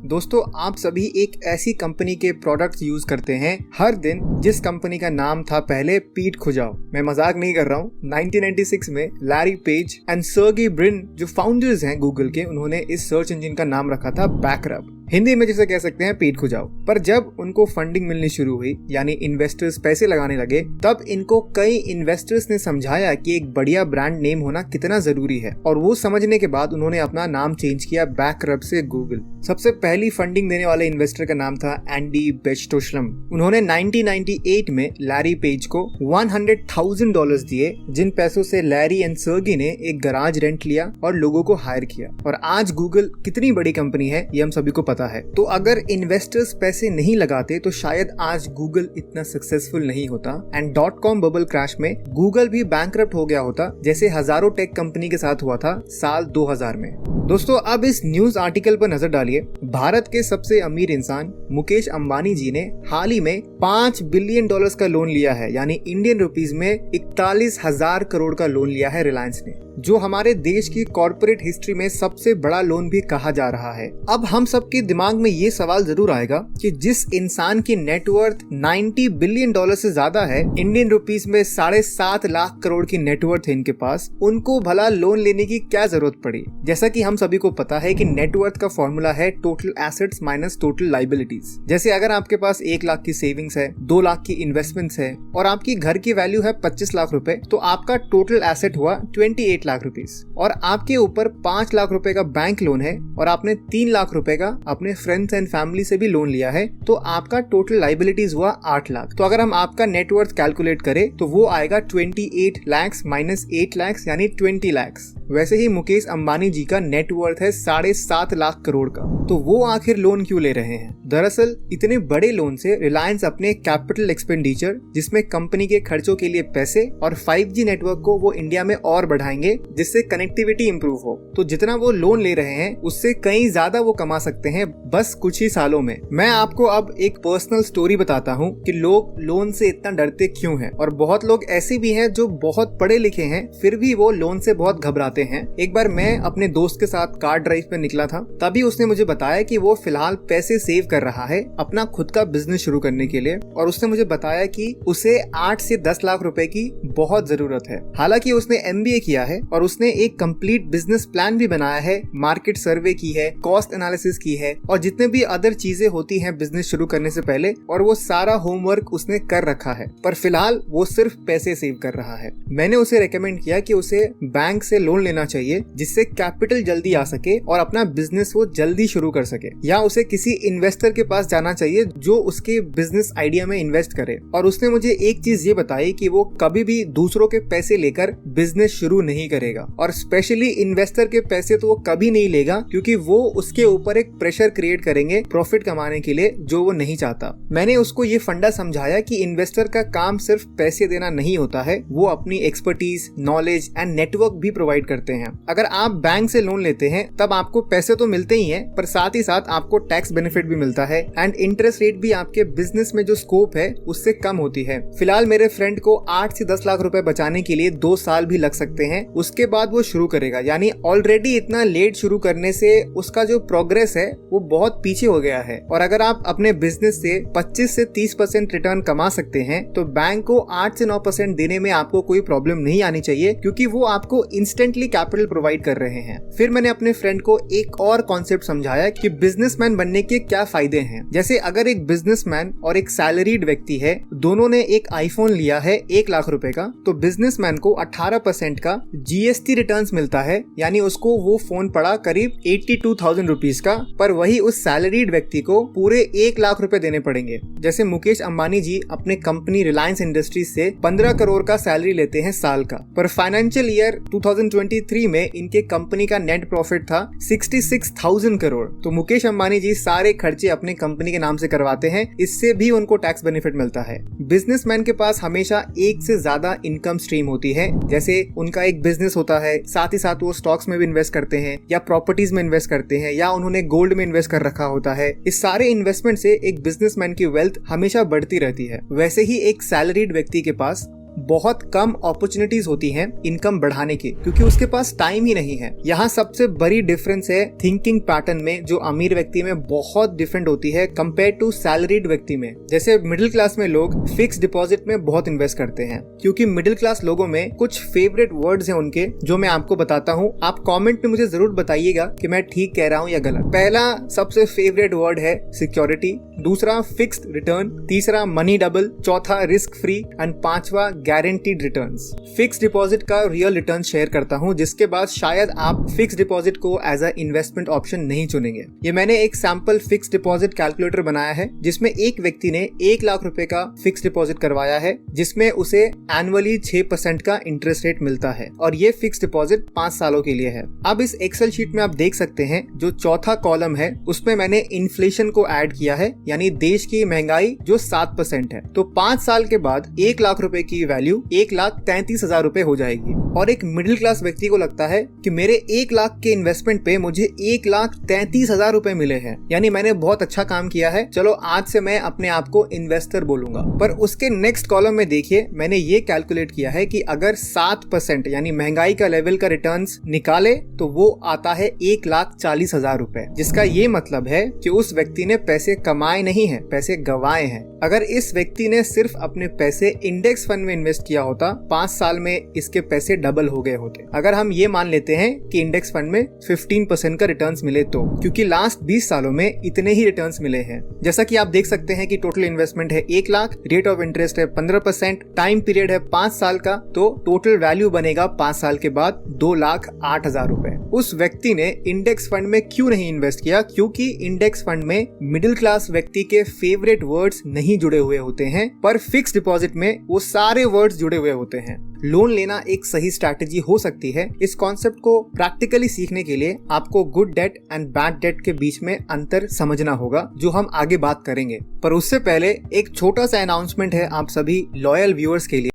दोस्तों, आप सभी एक ऐसी कंपनी के प्रोडक्ट्स यूज करते हैं हर दिन जिस कंपनी का नाम था पहले पीट खुजाओ। मैं मजाक नहीं कर रहा हूँ। 1996 में Larry page and Sergey Brin जो फाउंडर्स हैं गूगल के, उन्होंने इस सर्च इंजन का नाम रखा था बैकरब, हिंदी में जिसे कह सकते हैं पीट खुजाओ। पर जब उनको फंडिंग मिलनी शुरू हुई, यानी इन्वेस्टर्स पैसे लगाने लगे, तब इनको कई इन्वेस्टर्स ने समझाया कि एक बढ़िया ब्रांड नेम होना कितना जरूरी है, और वो समझने के बाद उन्होंने अपना नाम चेंज किया बैकरब से गूगल। सबसे पहली फंडिंग देने वाले इन्वेस्टर का नाम था एंडी बेच्टोस्लम। उन्होंने 1998 में लैरी पेज को $100,000 दिए, जिन पैसों से लैरी एंड सर्गेई ने एक गराज रेंट लिया और लोगों को हायर किया। और आज गूगल कितनी बड़ी कंपनी है ये हम सभी को पता है। तो अगर इन्वेस्टर्स पैसे नहीं लगाते तो शायद आज गूगल इतना सक्सेसफुल नहीं होता एंड .com बबल क्रैश में गूगल भी बैंकरप्ट हो गया होता, जैसे हजारों टेक कंपनी के साथ हुआ था साल 2000 में। दोस्तों, अब इस न्यूज आर्टिकल पर नजर डालिए। भारत के सबसे अमीर इंसान मुकेश अंबानी जी ने हाल ही में $5 बिलियन का लोन लिया है, यानी इंडियन रुपीज में 41,000 करोड़ का लोन लिया है रिलायंस ने, जो हमारे देश की कॉर्पोरेट हिस्ट्री में सबसे बड़ा लोन भी कहा जा रहा है। अब हम सबके दिमाग में ये सवाल जरूर आएगा कि जिस इंसान की नेटवर्थ $90 बिलियन से ज्यादा है, इंडियन रुपीस में 7.5 लाख करोड़ की नेटवर्थ है इनके पास, उनको भला लोन लेने की क्या जरूरत पड़ी। जैसा कि हम सभी को पता है कि नेटवर्थ का फॉर्मूला है total assets minus total liabilities. जैसे अगर आपके पास 1 लाख की सेविंग्स है, 2 लाख की इन्वेस्टमेंट्स है और आपकी घर की वैल्यू है 25 लाख रुपए, तो आपका टोटल एसेट हुआ 28 लाख रुपीस। और आपके ऊपर 5 लाख रुपए का बैंक लोन है और आपने 3 लाख रुपए का अपने फ्रेंड्स एंड फैमिली से भी लोन लिया है, तो आपका टोटल लाइबिलिटीज हुआ 8 लाख। तो अगर हम आपका नेटवर्थ कैलकुलेट करें तो वो आएगा 28 लाख माइनस 8 लाख यानी 20 लाख। वैसे ही मुकेश अंबानी जी का नेटवर्थ है 7.5 लाख करोड़ का। तो वो आखिर लोन क्यों ले रहे हैं? दरअसल इतने बड़े लोन से रिलायंस अपने कैपिटल एक्सपेंडिचर, जिसमें कंपनी के खर्चों के लिए पैसे और 5G नेटवर्क को वो इंडिया में और बढ़ाएंगे, जिससे कनेक्टिविटी इंप्रूव हो। तो जितना वो लोन ले रहे हैं उससे कहीं ज्यादा वो कमा सकते हैं बस कुछ ही सालों में। मैं आपको अब एक पर्सनल स्टोरी बताता हूँ कि लोग लोन से इतना डरते क्यों हैं। और बहुत लोग ऐसे भी हैं जो बहुत पढ़े लिखे हैं फिर भी वो लोन से बहुत घबराते हैं। एक बार मैं अपने दोस्त के साथ कार ड्राइव पे निकला था, तभी उसने मुझे बताया कि वो फिलहाल पैसे सेव कर रहा है अपना खुद का बिजनेस शुरू करने के लिए, और उसने मुझे बताया कि उसे 8 से 10 लाख रुपए की बहुत जरूरत है। हालांकि उसने MBA किया है और उसने एक कंप्लीट बिजनेस प्लान भी बनाया है, मार्केट सर्वे की है, कॉस्ट एनालिसिस की है और जितने भी अदर चीजें होती हैं बिजनेस शुरू करने से पहले, और वो सारा होमवर्क उसने कर रखा है। पर फिलहाल वो सिर्फ पैसे सेव कर रहा है। मैंने उसे रेकमेंड किया कि उसे बैंक से लोन लेना चाहिए, जिससे कैपिटल जल्दी आ सके और अपना बिजनेस वो जल्दी शुरू कर सके, या उसे किसी इन्वेस्टर के पास जाना चाहिए जो उसके बिजनेस आइडिया में इन्वेस्ट करे। और उसने मुझे एक चीज ये बताई कि वो कभी भी दूसरों के पैसे लेकर बिजनेस शुरू नहीं करेगा, और स्पेशली इन्वेस्टर के पैसे तो वो कभी नहीं लेगा, क्योंकि वो उसके ऊपर एक प्रेशर क्रिएट करेंगे प्रॉफिट कमाने के लिए, जो वो नहीं चाहता। मैंने उसको ये फंडा समझाया कि इन्वेस्टर का काम सिर्फ पैसे देना नहीं होता है, वो अपनी एक्सपर्टीज, नॉलेज एंड नेटवर्क भी प्रोवाइड करते हैं। अगर आप बैंक से लोन लेते हैं तब आपको पैसे तो मिलते ही हैं, पर साथ ही साथ आपको टैक्स बेनिफिट भी मिलता है एंड इंटरेस्ट रेट भी आपके बिजनेस में जो स्कोप है उससे कम होती है। फिलहाल मेरे फ्रेंड को 8 से 10 लाख रुपए बचाने के लिए 2 साल भी लग सकते हैं, उसके बाद वो शुरू करेगा। यानी ऑलरेडी इतना लेट शुरू करने से उसका जो प्रोग्रेस है वो बहुत पीछे हो गया है। और अगर आप अपने बिजनेस से 25 से 30% रिटर्न कमा सकते हैं तो बैंक को 8 से 9% देने में आपको कोई प्रॉब्लम नहीं आनी चाहिए, क्योंकि वो आपको इंस्टेंटली कैपिटल प्रोवाइड कर रहे हैं। फिर मैंने अपने फ्रेंड को एक और कॉन्सेप्ट समझाया कि बिजनेसमैन बनने के क्या फायदे हैं। जैसे अगर एक बिजनेसमैन और एक सैलरीड व्यक्ति है, दोनों ने एक आईफोन लिया है 1 लाख रुपए का, तो बिजनेसमैन को 18% का GST रिटर्न्स मिलता है, यानी उसको वो फोन पड़ा करीब 82,000 रुपीज का, पर वही उस सैलरीड व्यक्ति को पूरे 1 लाख रुपए देने पड़ेंगे। जैसे मुकेश अंबानी जी अपने कंपनी रिलायंस इंडस्ट्रीज से 15 करोड़ का सैलरी लेते हैं साल का, पर फाइनेंशियल ईयर 2023 में इनके कंपनी का नेट प्रॉफिट था 66,000 करोड़। तो मुकेश अंबानी जी सारे खर्चे अपने कंपनी के नाम से करवाते हैं, इससे भी उनको टैक्स बेनिफिट मिलता है। बिजनेसमैन के पास हमेशा एक से ज्यादा इनकम स्ट्रीम होती है। जैसे उनका एक बिजनेस होता है, साथ ही साथ वो स्टॉक्स में भी इन्वेस्ट करते हैं या प्रॉपर्टीज में इन्वेस्ट करते हैं या उन्होंने गोल्ड में इन्वेस्ट कर रखा होता है। इस सारे इन्वेस्टमेंट से एक बिजनेसमैन की वेल्थ हमेशा बढ़ती रहती है। वैसे ही एक सैलरीड व्यक्ति के पास बहुत कम अपॉर्चुनिटीज होती हैं इनकम बढ़ाने की, क्योंकि उसके पास टाइम ही नहीं है। यहाँ सबसे बड़ी डिफरेंस है थिंकिंग पैटर्न में, जो अमीर व्यक्ति में बहुत डिफरेंट होती है कंपेयर टू सैलरीड व्यक्ति में। जैसे मिडिल क्लास में लोग फिक्स डिपॉजिट में बहुत इन्वेस्ट करते हैं, क्योंकि मिडिल क्लास लोगों में कुछ फेवरेट वर्ड्स हैं उनके, जो मैं आपको बताता हूँ। आप कमेंट में मुझे जरूर बताइएगा कि मैं ठीक कह रहा हूँ या गलत। पहला सबसे फेवरेट वर्ड है सिक्योरिटी, दूसरा फिक्स्ड रिटर्न, तीसरा मनी डबल, चौथा रिस्क फ्री एंड पांचवा गारंटीड रिटर्न्स। फिक्स्ड डिपॉजिट का रियल रिटर्न शेयर करता हूँ, जिसके बाद शायद आप फिक्स्ड डिपॉजिट को एज अ इन्वेस्टमेंट ऑप्शन नहीं चुनेंगे। ये मैंने एक सैंपल फिक्स्ड डिपॉजिट कैलकुलेटर बनाया है, जिसमें एक व्यक्ति ने 1 लाख रुपए का फिक्स्ड डिपॉजिट करवाया है, जिसमें उसे एनुअली 6% का इंटरेस्ट रेट मिलता है, और ये फिक्स्ड डिपॉजिट 5 सालों के लिए है। अब इस एक्सेल शीट में आप देख सकते हैं, जो चौथा कॉलम है उसमें मैंने इन्फ्लेशन को ऐड किया है, यानी देश की महंगाई जो 7% है। तो 5 साल के बाद 1 लाख रुपए की वैल्यू 1,33,000 रुपए हो जाएगी। और एक मिडिल क्लास व्यक्ति को लगता है कि मेरे 1 लाख के इन्वेस्टमेंट पे मुझे 1,33,000 रुपए मिले हैं, यानी मैंने बहुत अच्छा काम किया है, चलो आज से मैं अपने आप को इन्वेस्टर बोलूंगा। पर उसके नेक्स्ट कॉलम में देखिए, मैंने ये कैलकुलेट किया है कि अगर 7% यानी महंगाई का लेवल का रिटर्न्स निकाले तो वो आता है 1,40,000 रुपए, जिसका ये मतलब है कि उस व्यक्ति ने पैसे कमाए नहीं है, पैसे गंवाए हैं। अगर इस व्यक्ति ने सिर्फ अपने पैसे इंडेक्स फंड में इन्वेस्ट किया होता, 5 साल में इसके पैसे डबल हो गए होते। अगर हम ये मान लेते हैं कि इंडेक्स फंड में 15% का रिटर्न्स मिले तो, क्योंकि लास्ट 20 सालों में इतने ही रिटर्न्स मिले हैं। जैसा कि आप देख सकते हैं कि टोटल इन्वेस्टमेंट है 1 लाख, रेट ऑफ इंटरेस्ट है 15%, टाइम पीरियड है 5 साल का, तो टोटल वैल्यू बनेगा 5 साल के बाद 2,08,000 रुपए। उस व्यक्ति ने इंडेक्स फंड में क्यों नहीं इन्वेस्ट किया? क्योंकि इंडेक्स फंड में मिडिल क्लास व्यक्ति के फेवरेट वर्ड्स नहीं जुड़े हुए होते हैं, पर फिक्स डिपॉजिट में वो सारे वर्ड्स जुड़े हुए होते हैं। लोन लेना एक सही स्ट्रैटेजी हो सकती है। इस कॉन्सेप्ट को प्रैक्टिकली सीखने के लिए आपको good date and bad date के बीच में अंतर समझना होगा, जो हम आगे बात करेंगे। पर उससे पहले एक छोटा सा अनाउंसमेंट है आप सभी लॉयल व्यूअर्स के लिए।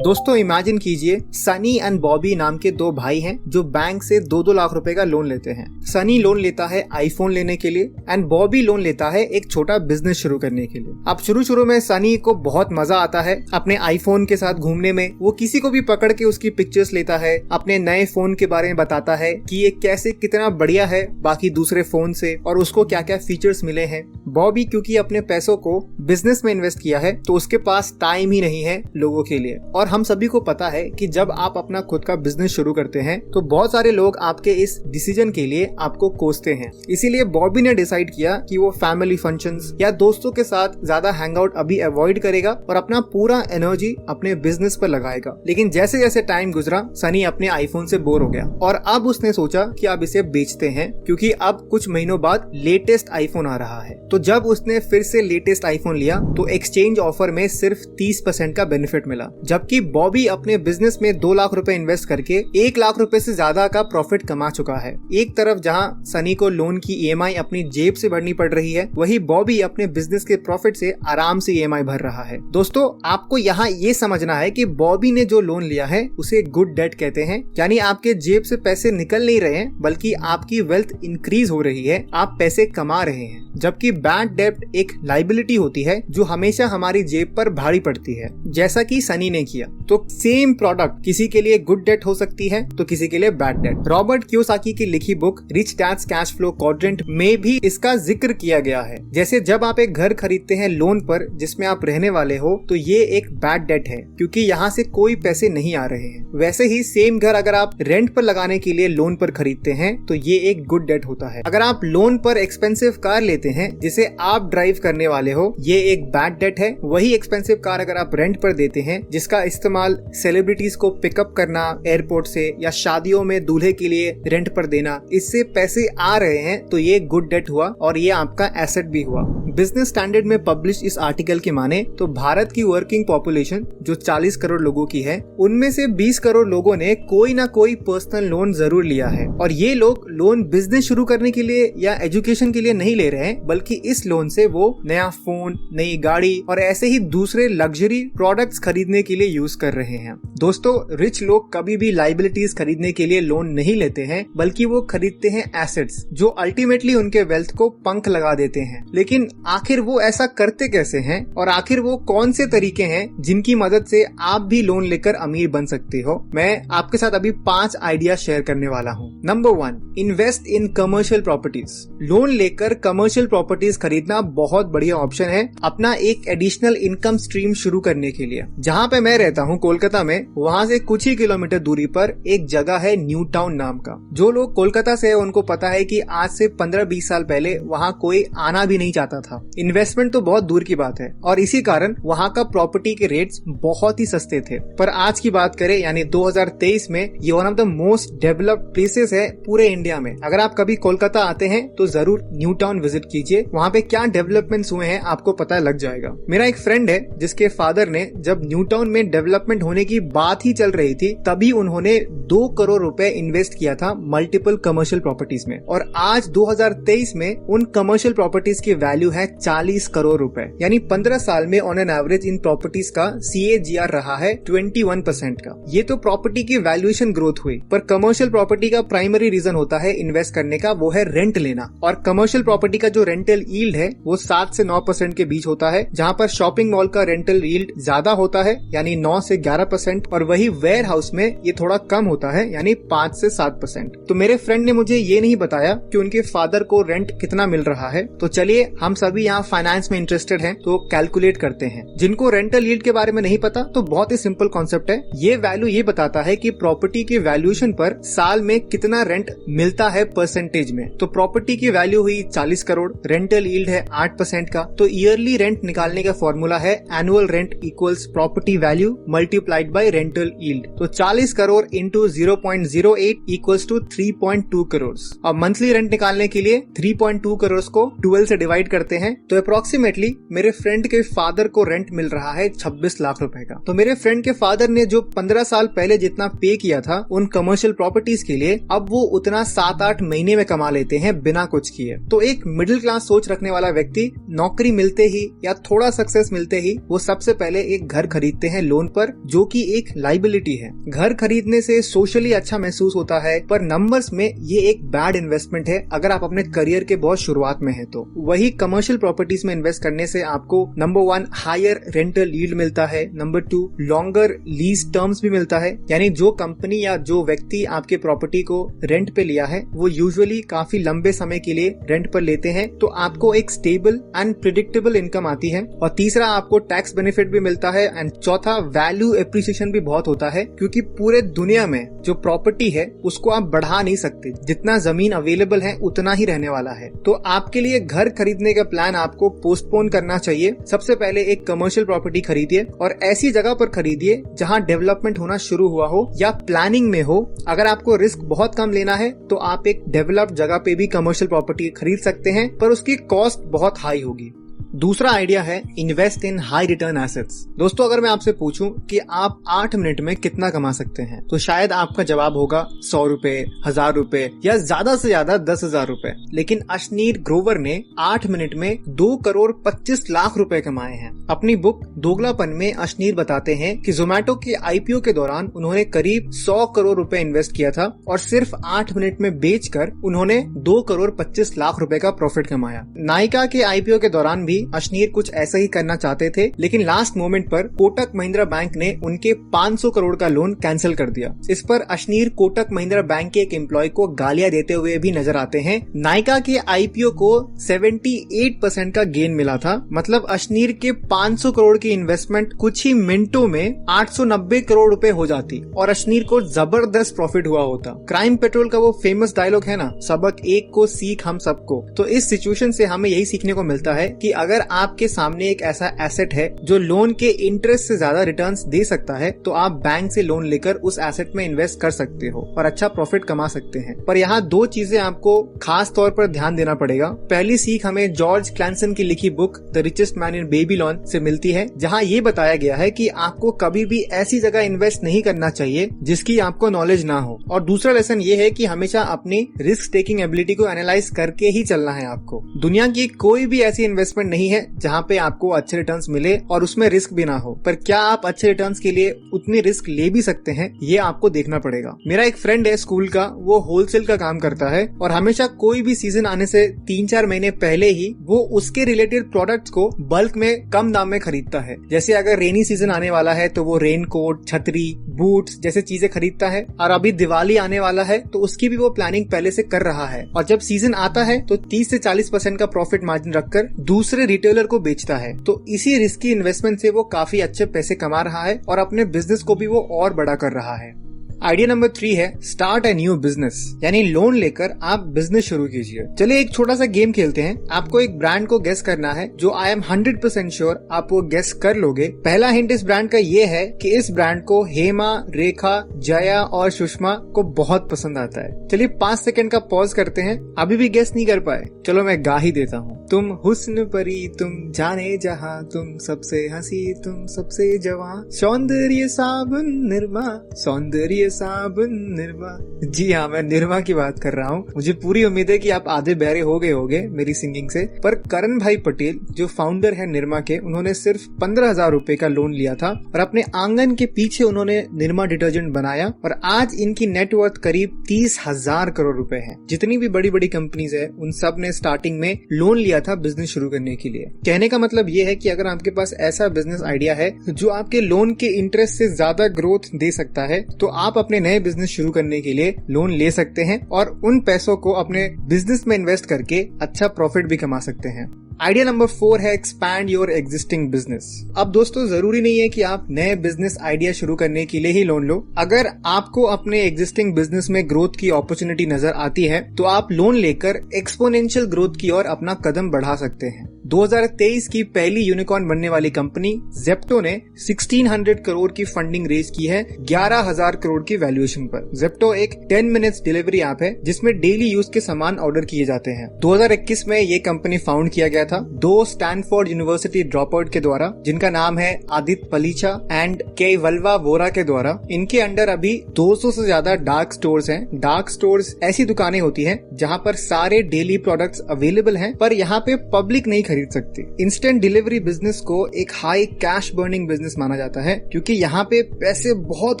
दोस्तों इमेजिन कीजिए, सनी एंड बॉबी नाम के 2 भाई हैं जो बैंक से 2-2 लाख रुपए का लोन लेते हैं। सनी लोन लेता है आईफोन लेने के लिए एंड बॉबी लोन लेता है एक छोटा बिजनेस शुरू करने के लिए। अब शुरू में सनी को बहुत मजा आता है अपने आईफोन के साथ घूमने में। वो किसी को भी पकड़ के उसकी पिक्चर्स लेता है, अपने नए फोन के बारे में बताता है कि ये कैसे कितना बढ़िया है बाकी दूसरे फोन से, और उसको क्या क्या फीचर्स मिले हैं। बॉबी क्योंकि अपने पैसों को बिजनेस में इन्वेस्ट किया है, तो उसके पास टाइम ही नहीं है लोगों के लिए। और हम सभी को पता है कि जब आप अपना खुद का बिजनेस शुरू करते हैं तो बहुत सारे लोग आपके इस डिसीजन के लिए आपको कोसते हैं। इसीलिए बॉबी ने डिसाइड किया कि वो फैमिली फंक्शंस या दोस्तों के साथ ज्यादा हैंगआउट अभी अवॉइड करेगा और अपना पूरा एनर्जी अपने बिजनेस पर लगाएगा। लेकिन जैसे जैसे टाइम गुजरा, सनी अपने आईफोन से बोर हो गया और अब उसने सोचा कि अब इसे बेचते हैं, क्योंकि अब कुछ महीनों बाद लेटेस्ट आईफोन आ रहा है। तो जब उसने फिर से लेटेस्ट आईफोन लिया तो एक्सचेंज ऑफर में सिर्फ 30% का बेनिफिट मिला, जबकि बॉबी अपने बिजनेस में 2 लाख रुपए इन्वेस्ट करके 1 लाख रुपए से ज्यादा का प्रॉफिट कमा चुका है। एक तरफ जहां सनी को लोन की ईएमआई अपनी जेब से भरनी पड़ रही है, वही बॉबी अपने बिजनेस के प्रॉफिट से आराम से ईएमआई भर रहा है। दोस्तों आपको यहाँ ये समझना है कि बॉबी ने जो लोन लिया है उसे गुड डेट कहते हैं, यानी आपके जेब से पैसे निकल नहीं रहे हैं बल्कि आपकी वेल्थ इंक्रीज हो रही है, आप पैसे कमा रहे हैं। जबकि बैड डेट एक लाइबिलिटी होती है जो हमेशा हमारी जेब पर भारी पड़ती है, जैसा कि सनी ने किया। तो सेम प्रोडक्ट किसी के लिए गुड डेट हो सकती है तो किसी के लिए बैड डेट। रॉबर्ट कियोसाकी की लिखी book Rich Dad's Cash Flow Quadrant में भी इसका जिक्र किया गया है। जैसे जब आप एक घर खरीदते हैं लोन पर जिसमें आप रहने वाले हो, तो ये एक बैड डेट है क्योंकि यहाँ से कोई पैसे नहीं आ रहे हैं। वैसे ही सेम घर अगर आप रेंट पर लगाने के लिए लोन पर खरीदते हैं तो ये एक गुड डेट होता है। अगर आप लोन पर एक्सपेंसिव कार लेते हैं जिसे आप ड्राइव करने वाले हो, ये एक बैड डेट है। वही एक्सपेंसिव कार अगर आप रेंट पर देते हैं जिसका इस्तेमाल सेलिब्रिटीज को पिकअप करना एयरपोर्ट से या शादियों में दूल्हे के लिए रेंट पर देना, इससे पैसे आ रहे हैं, तो ये गुड डेट हुआ और ये आपका एसेट भी हुआ। बिजनेस स्टैंडर्ड में पब्लिश इस आर्टिकल की माने तो भारत की वर्किंग पॉपुलेशन जो 40 करोड़ लोगों की है, उनमें से 20 करोड़ लोगों ने कोई ना कोई पर्सनल लोन जरूर लिया है। और ये लोग लोन बिजनेस शुरू करने के लिए या एजुकेशन के लिए नहीं ले रहे हैं, बल्कि इस लोन से वो नया फोन, नई गाड़ी और ऐसे ही दूसरे लग्जरी प्रोडक्ट्स खरीदने के लिए यूज कर रहे हैं। दोस्तों रिच लोग कभी भी लाइबिलिटीज खरीदने के लिए लोन नहीं लेते हैं, बल्कि वो खरीदते हैं एसेट्स जो अल्टीमेटली उनके वेल्थ को पंख लगा देते हैं। लेकिन आखिर वो ऐसा करते कैसे हैं और आखिर वो कौन से तरीके हैं जिनकी मदद से आप भी लोन लेकर अमीर बन सकते हो। मैं आपके साथ अभी 5 आइडिया शेयर करने वाला हूँ। Number 1, invest in commercial properties. Loan लेकर कमर्शियल प्रॉपर्टीज खरीदना बहुत बढ़िया ऑप्शन है अपना एक एडिशनल इनकम स्ट्रीम शुरू करने के लिए। जहाँ पे मैं रहता हूँ कोलकाता में, वहाँ से कुछ ही किलोमीटर दूरी पर एक जगह है न्यू टाउन नाम का। जो लोग कोलकाता से है उनको पता है कि आज से 15-20 साल पहले वहाँ कोई आना भी नहीं चाहता था। इन्वेस्टमेंट तो बहुत दूर की बात है और इसी कारण वहाँ का प्रॉपर्टी के रेट्स बहुत ही सस्ते थे। पर आज की बात करें यानी 2023 में ये one of the most developed places है पूरे इंडिया में। अगर आप कभी कोलकाता आते हैं तो जरूर न्यू टाउन विजिट कीजिए। वहाँ पे क्या डेवलपमेंट्स हुए हैं आपको पता लग जाएगा। मेरा एक फ्रेंड है जिसके फादर ने जब न्यू टाउन में डेवलपमेंट होने की बात ही चल रही थी तभी उन्होंने 2 करोड़ रुपए इन्वेस्ट किया था मल्टीपल कमर्शियल प्रॉपर्टीज में और आज 2023 में उन कमर्शियल प्रॉपर्टीज की वैल्यू है 40 करोड़ रुपए। यानी 15 साल में on an average in properties का CAGR रहा है 21% का। ये तो प्रॉपर्टी की वैल्यूएशन ग्रोथ हुई, पर कमर्शियल प्रॉपर्टी का प्राइमरी रीजन होता है इन्वेस्ट करने का, वो है रेंट लेना। और कमर्शियल प्रॉपर्टी का जो रेंटल यील्ड है वो 7 से 9% के बीच होता है, जहाँ पर शॉपिंग मॉल का रेंटल यील्ड ज्यादा होता है यानी 9 से 11%, और वही वेयर हाउस में ये थोड़ा कम होता है यानी 5 से 7%। तो मेरे फ्रेंड ने मुझे ये नहीं बताया कि उनके फादर को रेंट कितना मिल रहा है। तो चलिए हम सभी यहाँ फाइनेंस में इंटरेस्टेड हैं तो कैलकुलेट करते हैं। जिनको रेंटल यील्ड के बारे में नहीं पता तो बहुत ही सिंपल कॉन्सेप्ट है। ये वैल्यू ये बताता है कि प्रॉपर्टी की वैल्यूएशन पर साल में कितना रेंट मिलता है परसेंटेज में। तो प्रॉपर्टी की वैल्यू हुई 40 करोड़, रेंटल यील्ड है 8% का, तो ईयरली रेंट निकालने का फॉर्मूला है annual rent equals property value multiplied by rental yield. तो 40 crore into 0.08 equals to 3.2 crore. अब मंथली रेंट निकालने के लिए 3.2 करोड़ को 12 से डिवाइड करते हैं तो अप्रोक्सीमेटली मेरे फ्रेंड के फादर को रेंट मिल रहा है 26 लाख रुपए का। तो मेरे फ्रेंड के फादर ने जो 15 साल पहले जितना पे किया था उन कमर्शियल प्रॉपर्टीज के लिए, अब वो उतना 7-8 महीने में कमा लेते हैं बिना कुछ किए। तो एक मिडिल क्लास सोच रखने वाला व्यक्ति नौकरी मिलते ही या थोड़ा सक्सेस मिलते ही वो सबसे पहले एक घर खरीदते हैं लोन पर, जो कि एक लाइबिलिटी है। घर खरीदने से सोशली अच्छा महसूस होता है, पर नंबर्स में ये एक बैड इन्वेस्टमेंट है अगर आप अपने करियर के बहुत शुरुआत में है। तो वही कमर्शियल प्रॉपर्टीज में इन्वेस्ट करने से आपको नंबर 1 हायर रेंटल यील्ड मिलता है, नंबर 2 लॉन्गर लीज टर्म्स भी मिलता है। यानी जो कंपनी या जो व्यक्ति आपके प्रॉपर्टी को रेंट पे लिया है वो यूजुअली काफी लंबे समय के लिए रेंट पर लेते हैं, तो आपको एक स्टेबल एंड प्रिडिक्टेबल इनकम आती है। और तीसरा आपको टैक्स बेनिफिट भी मिलता है एंड चौथा वैल्यू एप्रिसिएशन भी बहुत होता है, क्योंकि पूरे दुनिया में जो प्रॉपर्टी है उसको आप बढ़ा नहीं सकते, जितना जमीन अवेलेबल है उतना ही रहने वाला है। तो आपके लिए घर खरीदने का प्लान आपको पोस्टपोन करना चाहिए। सबसे पहले एक कमर्शियल प्रॉपर्टी खरीदिए और ऐसी जगह पर खरीदिए जहां डेवलपमेंट होना शुरू हुआ हो या प्लानिंग में हो। अगर आपको रिस्क बहुत कम लेना है तो आप एक डेवलप्ड जगह पे भी कमर्शियल प्रॉपर्टी खरीद सकते हैं, पर उसकी कॉस्ट बहुत हाई होगी। दूसरा आइडिया है invest in high return assets. दोस्तों अगर मैं आपसे पूछूं कि आप 8 मिनट में कितना कमा सकते हैं तो शायद आपका जवाब होगा 100 रुपए, 1000 रुपए या ज्यादा से ज्यादा 10,000 रुपए। लेकिन अशनीर ग्रोवर ने 8 मिनट में 2 करोड़ 25 लाख रुपए कमाए हैं। अपनी बुक दोगलापन में अशनीर बताते हैं कि जोमेटो के IPO के दौरान उन्होंने करीब 100 करोड़ रुपए इन्वेस्ट किया था और सिर्फ 8 मिनट में बेचकर उन्होंने 2 करोड़ 25 लाख रुपए का प्रॉफिट कमाया। नायका के IPO के दौरान भी अशनीर कुछ ऐसा ही करना चाहते थे, लेकिन लास्ट मोमेंट पर कोटक महिंद्रा बैंक ने उनके 500 करोड़ का लोन कैंसिल कर दिया। इस पर अशनीर कोटक महिंद्रा बैंक के एक एम्प्लॉय को गालियां देते हुए भी नजर आते हैं। नायका के IPO को 78% का गेन मिला था, मतलब अशनीर के 500 करोड़ की इन्वेस्टमेंट कुछ ही मिनटों में 890 करोड़ रुपए हो जाती और अशनीर को जबरदस्त प्रॉफिट हुआ होता। क्राइम पेट्रोल का वो फेमस डायलॉग है ना, सबक एक को सीख हम सबको। तो इस सिचुएशन से हमें यही सीखने को मिलता है कि अगर आपके सामने एक ऐसा एसेट है जो लोन के इंटरेस्ट से ज्यादा रिटर्न्स दे सकता है तो आप बैंक से लोन लेकर उस एसेट में इन्वेस्ट कर सकते हो और अच्छा प्रॉफिट कमा सकते हैं। पर यहाँ 2 चीजें आपको खास तौर पर ध्यान देना पड़ेगा। पहली सीख हमें जॉर्ज क्लैंसन की लिखी book the richest man in Babylon से मिलती है, जहाँ ये बताया गया है कि आपको कभी भी ऐसी जगह इन्वेस्ट नहीं करना चाहिए जिसकी आपको नॉलेज ना हो। और दूसरा लेसन ये है कि हमेशा अपनी रिस्क टेकिंग एबिलिटी को एनालाइज करके ही चलना है आपको। दुनिया की कोई भी ऐसी इन्वेस्टमेंट नहीं है जहाँ पे आपको अच्छे रिटर्न्स मिले और उसमें रिस्क भी ना हो, पर क्या आप अच्छे रिटर्न्स के लिए उतनी रिस्क ले भी सकते हैं, ये आपको देखना पड़ेगा। मेरा एक फ्रेंड है स्कूल का, वो होलसेल का काम करता है और हमेशा कोई भी सीजन आने से 3-4 महीने पहले ही वो उसके रिलेटेड प्रोडक्ट्स को बल्क में कम दाम में खरीदता है। जैसे अगर रेनी सीजन आने वाला है तो वो रेन कोट, छतरी, बूट्स जैसे चीजें खरीदता है, और अभी दिवाली आने वाला है तो उसकी भी वो प्लानिंग पहले से कर रहा है, और जब सीजन आता है तो 30 से 40% का प्रॉफिट मार्जिन रखकर दूसरे रिटेलर को बेचता है। तो इसी रिस्की इन्वेस्टमेंट से वो काफी अच्छे पैसे कमा रहा है और अपने बिजनेस को भी वो और बड़ा कर रहा है। आइडिया नंबर 3 है स्टार्ट ए न्यू बिजनेस, यानी लोन लेकर आप बिजनेस शुरू कीजिए। चलिए एक छोटा सा गेम खेलते हैं। आपको एक ब्रांड को गेस करना है जो आई एम 100% श्योर आप वो गेस कर लोगे। पहला हिंट इस ब्रांड का ये है कि इस ब्रांड को हेमा, रेखा, जया और सुषमा को बहुत पसंद आता है। चलिए 5 सेकंड का पॉज करते हैं। अभी भी गेस नहीं कर पाए? चलो मैं गा ही देता हूँ। तुम हुस्न परी, तुम जाने जहां, तुम सबसे हंसी, तुम सबसे जवां, सौंदर्य साबुन निरमा, सौंदर्य साबुन निरमा। जी हाँ, मैं निरमा की बात कर रहा हूँ। मुझे पूरी उम्मीद है कि आप आधे बहरे हो गए होंगे मेरी सिंगिंग से, पर करण भाई पटेल जो फाउंडर है निरमा के, उन्होंने सिर्फ 15,000 रुपए का लोन लिया था और अपने आंगन के पीछे उन्होंने निरमा डिटर्जेंट बनाया और आज इनकी नेटवर्थ करीब 30,000 करोड़ रुपए है। जितनी भी बड़ी बड़ी कंपनीज है उन सब ने स्टार्टिंग में लोन लिया था बिजनेस शुरू करने के लिए। कहने का मतलब ये है कि अगर आपके पास ऐसा बिजनेस आइडिया है जो आपके लोन के इंटरेस्ट से ज्यादा ग्रोथ दे सकता है, तो आप अपने नए बिजनेस शुरू करने के लिए लोन ले सकते हैं और उन पैसों को अपने बिजनेस में इन्वेस्ट करके अच्छा प्रॉफिट भी कमा सकते हैं। आइडिया नंबर 4 है एक्सपैंड योर एग्जिस्टिंग बिजनेस। अब दोस्तों जरूरी नहीं है कि आप नए बिजनेस आइडिया शुरू करने के लिए ही लोन लो। अगर आपको अपने एग्जिस्टिंग बिजनेस में ग्रोथ की अपॉर्चुनिटी नजर आती है तो आप लोन लेकर एक्सपोनेंशियल ग्रोथ की ओर अपना कदम बढ़ा सकते हैं। 2023 की पहली यूनिकॉर्न बनने वाली कंपनी जेप्टो ने 1600 करोड़ की फंडिंग रेज की है 11,000 करोड़ की वैल्यूएशन पर। जेप्टो एक 10 मिनट्स डिलीवरी ऐप है जिसमें डेली यूज के सामान ऑर्डर किए जाते हैं। 2021 में ये कंपनी फाउंड किया गया था 2 स्टैनफोर्ड यूनिवर्सिटी ड्रॉपआउट के द्वारा, जिनका नाम है आदित्य पलीचा एंड केवल्वा वोरा के द्वारा। इनके अंडर अभी 200 से ज्यादा डार्क स्टोर्स हैं। डार्क स्टोर्स ऐसी दुकानें होती हैं जहां पर सारे डेली प्रोडक्ट्स अवेलेबल हैं, पर यहाँ पे पब्लिक नहीं खरीद सकती। इंस्टेंट डिलीवरी बिजनेस को एक हाई कैश बर्निंग बिजनेस माना जाता है क्योंकि यहाँ पे पैसे बहुत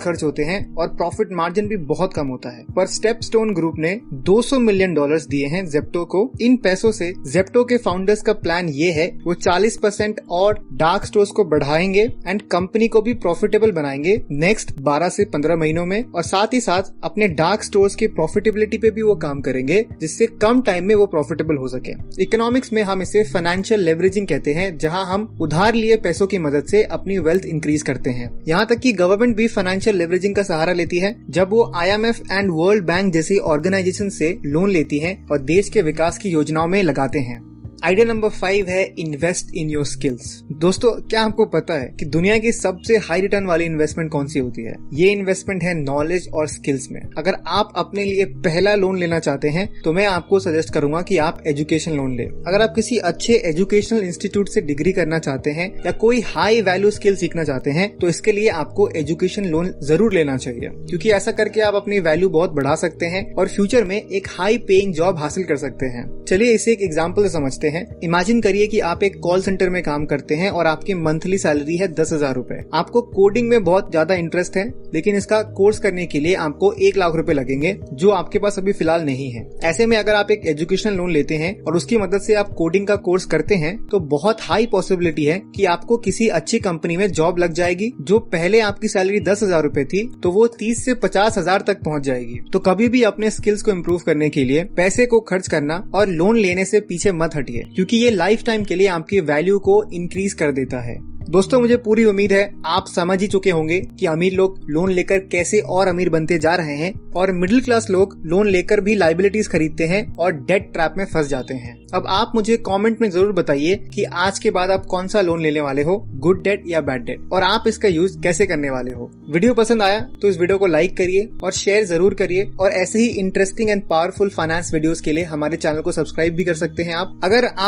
खर्च होते हैं और प्रॉफिट मार्जिन भी बहुत कम होता है। पर स्टेपस्टोन ग्रुप ने $200 मिलियन दिए हैं जेप्टो को। इन पैसों से जेप्टो के फाउंडर्स का प्लान ये है वो 40% और डार्क स्टोर्स को बढ़ाएंगे एंड कंपनी को भी प्रॉफिटेबल बनाएंगे नेक्स्ट 12 से 15 महीनों में, और साथ ही साथ अपने डार्क स्टोर्स की प्रॉफिटेबिलिटी पे भी वो काम करेंगे जिससे कम टाइम में वो प्रॉफिटेबल हो सके। इकोनॉमिक्स में हम इसे फाइनेंशियल लेवरेजिंग कहते हैं, जहां हम उधार लिए पैसों की मदद से अपनी वेल्थ इंक्रीज करते हैं। यहाँ तक कि गवर्नमेंट भी फाइनेंशियल लेवरेजिंग का सहारा लेती है जब वो IMF एंड वर्ल्ड बैंक जैसी ऑर्गेनाइजेशन से लोन लेती है और देश के विकास की योजनाओं में लगाते हैं। आइडिया नंबर 5 है इन्वेस्ट इन योर स्किल्स। दोस्तों क्या आपको पता है कि दुनिया की सबसे हाई रिटर्न वाली इन्वेस्टमेंट कौन सी होती है? ये इन्वेस्टमेंट है नॉलेज और स्किल्स में। अगर आप अपने लिए पहला लोन लेना चाहते हैं तो मैं आपको सजेस्ट करूंगा कि आप एजुकेशन लोन ले। अगर आप किसी अच्छे एजुकेशनल इंस्टीट्यूट से डिग्री करना चाहते हैं या कोई हाई वैल्यू स्किल सीखना चाहते हैं तो इसके लिए आपको एजुकेशन लोन जरूर लेना चाहिए, क्योंकि ऐसा करके आप अपनी वैल्यू बहुत बढ़ा सकते हैं और फ्यूचर में एक हाई पेइंग जॉब हासिल कर सकते हैं। चलिए इसे एक एग्जाम्पल से समझते हैं। इमेजिन करिए कि आप एक कॉल सेंटर में काम करते हैं और आपकी मंथली सैलरी है 10,000 रुपए। आपको कोडिंग में बहुत ज्यादा इंटरेस्ट है, लेकिन इसका कोर्स करने के लिए आपको 1 लाख रुपए लगेंगे जो आपके पास अभी फिलहाल नहीं है। ऐसे में अगर आप एक एजुकेशन लोन लेते हैं और उसकी मदद से आप कोडिंग का कोर्स करते हैं तो बहुत हाई पॉसिबिलिटी है कि आपको किसी अच्छी कंपनी में जॉब लग जाएगी। जो पहले आपकी सैलरी 10,000 रुपए थी तो वो 30 से 50,000 तक पहुंच जाएगी। तो कभी भी अपने स्किल्स को इम्प्रूव करने के लिए पैसे को खर्च करना और लोन लेने से पीछे मत हटिए, क्योंकि ये लाइफ टाइम के लिए आपकी वैल्यू को इंक्रीज कर देता है। दोस्तों मुझे पूरी उम्मीद है आप समझ ही चुके होंगे कि अमीर लोग लोन लेकर कैसे और अमीर बनते जा रहे हैं और मिडिल क्लास लोग लोन लेकर भी लायबिलिटीज खरीदते हैं और डेट ट्रैप में फंस जाते हैं। अब आप मुझे कमेंट में जरूर बताइए कि आज के बाद आप कौन सा लोन लेने वाले हो, गुड डेट या बैड डेट, और आप इसका यूज कैसे करने वाले हो। वीडियो पसंद आया तो इस वीडियो को लाइक करिए और शेयर जरूर करिए, और ऐसे ही interesting and powerful finance videos के लिए हमारे चैनल को सब्सक्राइब भी कर सकते हैं आप। अगर